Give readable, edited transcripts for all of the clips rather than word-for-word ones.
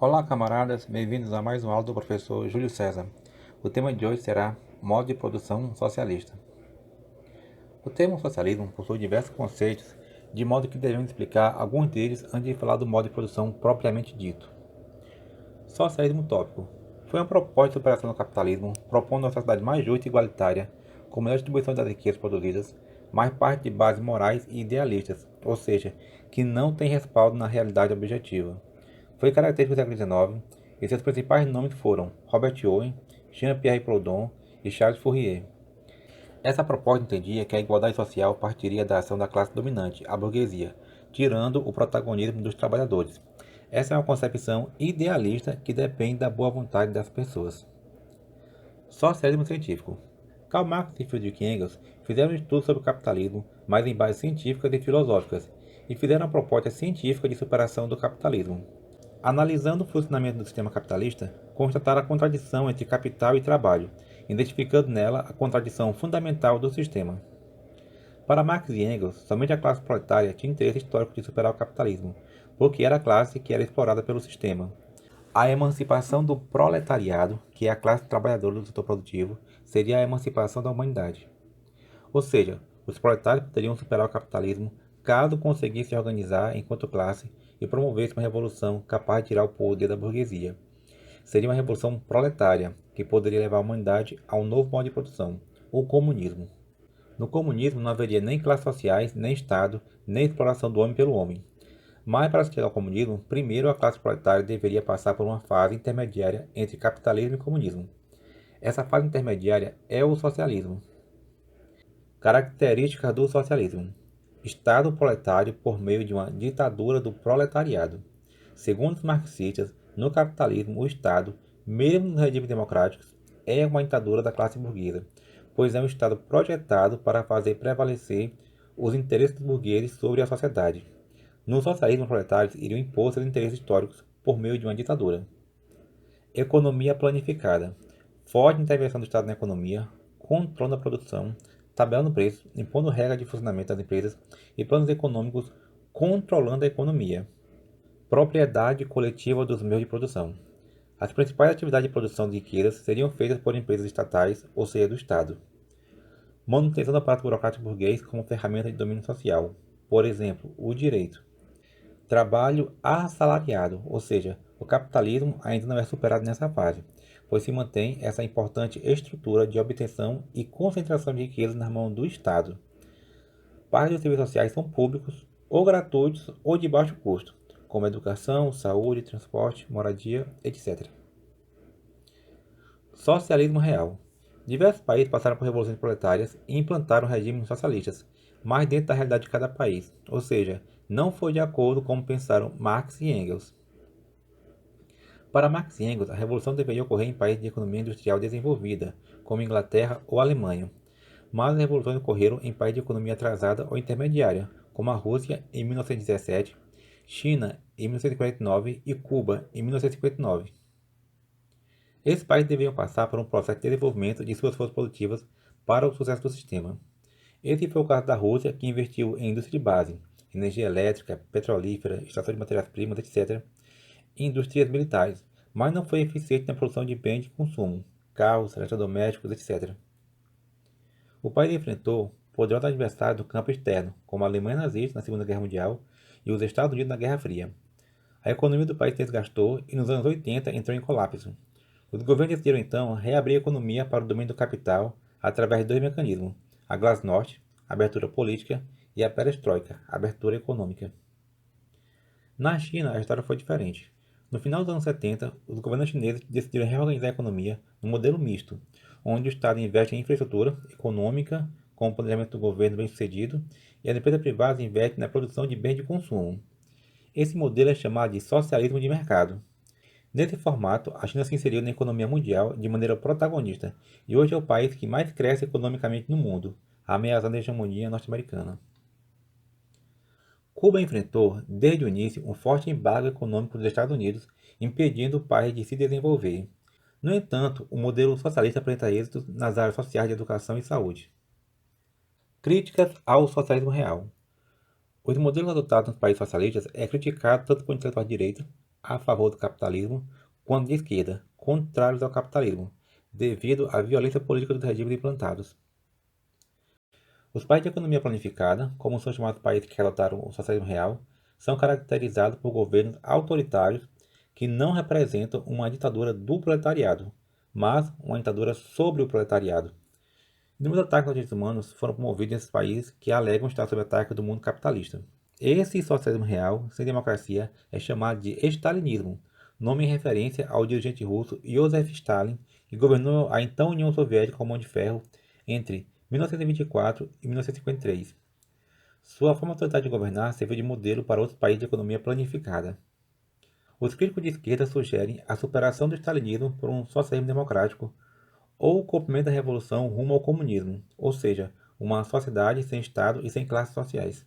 Olá, camaradas, bem-vindos a mais uma aula do professor Júlio César. O tema de hoje será modo de produção socialista. O termo socialismo possui diversos conceitos, de modo que devemos explicar alguns deles antes de falar do modo de produção propriamente dito. Socialismo utópico foi uma proposta de superação do capitalismo, propondo uma sociedade mais justa e igualitária, com melhor distribuição das riquezas produzidas, mas parte de bases morais e idealistas, ou seja, que não tem respaldo na realidade objetiva. Foi característico do século XIX e seus principais nomes foram Robert Owen, Jean-Pierre Proudhon e Charles Fourier. Essa proposta entendia que a igualdade social partiria da ação da classe dominante, a burguesia, tirando o protagonismo dos trabalhadores. Essa é uma concepção idealista que depende da boa vontade das pessoas. Socialismo científico. Karl Marx e Friedrich Engels fizeram estudos sobre o capitalismo, mas em bases científicas e filosóficas, e fizeram uma proposta científica de superação do capitalismo. Analisando o funcionamento do sistema capitalista, constataram a contradição entre capital e trabalho, identificando nela a contradição fundamental do sistema. Para Marx e Engels, somente a classe proletária tinha interesse histórico de superar o capitalismo, porque era a classe que era explorada pelo sistema. A emancipação do proletariado, que é a classe trabalhadora do setor produtivo, seria a emancipação da humanidade. Ou seja, os proletários poderiam superar o capitalismo caso conseguissem se organizar enquanto classe e promovessem uma revolução capaz de tirar o poder da burguesia. Seria uma revolução proletária, que poderia levar a humanidade a um novo modo de produção, o comunismo. No comunismo não haveria nem classes sociais, nem Estado, nem exploração do homem pelo homem. Mas para chegar ao comunismo, primeiro a classe proletária deveria passar por uma fase intermediária entre capitalismo e comunismo. Essa fase intermediária é o socialismo. Características do socialismo: Estado proletário por meio de uma ditadura do proletariado. Segundo os marxistas, no capitalismo, o Estado, mesmo nos regimes democráticos, é uma ditadura da classe burguesa, pois é um Estado projetado para fazer prevalecer os interesses dos burgueses sobre a sociedade. No socialismo, os proletários iriam impor seus interesses históricos por meio de uma ditadura. Economia planificada: forte intervenção do Estado na economia, controle da produção, tabelando preços, impondo regras de funcionamento das empresas e planos econômicos controlando a economia. Propriedade coletiva dos meios de produção. As principais atividades de produção de riquezas seriam feitas por empresas estatais, ou seja, do Estado. Manutenção do aparato burocrático burguês como ferramenta de domínio social. Por exemplo, o direito. Trabalho assalariado, ou seja, o capitalismo ainda não é superado nessa fase, pois se mantém essa importante estrutura de obtenção e concentração de riquezas na mão do Estado. Parte dos serviços sociais são públicos, ou gratuitos, ou de baixo custo, como educação, saúde, transporte, moradia, etc. Socialismo real. Diversos países passaram por revoluções proletárias e implantaram regimes socialistas, mas dentro da realidade de cada país, ou seja, não foi de acordo com como pensaram Marx e Engels. Para Marx e Engels, a revolução deveria ocorrer em países de economia industrial desenvolvida, como Inglaterra ou Alemanha, mas as revoluções ocorreram em países de economia atrasada ou intermediária, como a Rússia em 1917, China em 1949 e Cuba em 1959. Esses países deveriam passar por um processo de desenvolvimento de suas forças produtivas para o sucesso do sistema. Esse foi o caso da Rússia, que investiu em indústria de base, energia elétrica, petrolífera, extração de matérias-primas, etc., e indústrias militares, mas não foi eficiente na produção de bens de consumo, carros, eletrodomésticos, etc. O país enfrentou poderosos adversários do campo externo, como a Alemanha nazista na Segunda Guerra Mundial e os Estados Unidos na Guerra Fria. A economia do país se desgastou e nos anos 80 entrou em colapso. Os governos decidiram então reabrir a economia para o domínio do capital através de dois mecanismos: a Glasnost, abertura política, e a Perestroika, abertura econômica. Na China, a história foi diferente. No final dos anos 70, os governos chineses decidiram reorganizar a economia no modelo misto, onde o Estado investe em infraestrutura econômica, com o planejamento do governo bem-sucedido, e as empresas privadas investem na produção de bens de consumo. Esse modelo é chamado de socialismo de mercado. Nesse formato, a China se inseriu na economia mundial de maneira protagonista e hoje é o país que mais cresce economicamente no mundo, ameaçando a hegemonia norte-americana. Cuba enfrentou, desde o início, um forte embargo econômico dos Estados Unidos, impedindo o país de se desenvolver. No entanto, o modelo socialista apresenta êxitos nas áreas sociais de educação e saúde. Críticas ao socialismo real. Os modelos adotados nos países socialistas é criticado tanto por intelectuais de direita, a favor do capitalismo quanto de esquerda, contrários ao capitalismo, devido à violência política dos regimes implantados. Os países de economia planificada, como são chamados países que adotaram o socialismo real, são caracterizados por governos autoritários que não representam uma ditadura do proletariado, mas uma ditadura sobre o proletariado. Inúmeros ataques aos direitos humanos foram promovidos nesses países que alegam estar sob ataque do mundo capitalista. Esse socialismo real, sem democracia, é chamado de stalinismo, nome em referência ao dirigente russo Joseph Stalin, que governou a então União Soviética com mão de ferro entre 1924 e 1953. Sua forma autoritária de governar serviu de modelo para outros países de economia planificada. Os críticos de esquerda sugerem a superação do stalinismo por um socialismo democrático ou o cumprimento da revolução rumo ao comunismo, ou seja, uma sociedade sem Estado e sem classes sociais.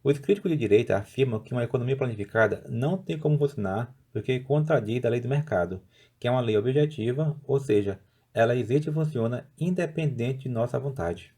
Os críticos de direita afirmam que uma economia planificada não tem como funcionar porque contradiz a lei do mercado, que é uma lei objetiva, ou seja, ela existe e funciona independente de nossa vontade.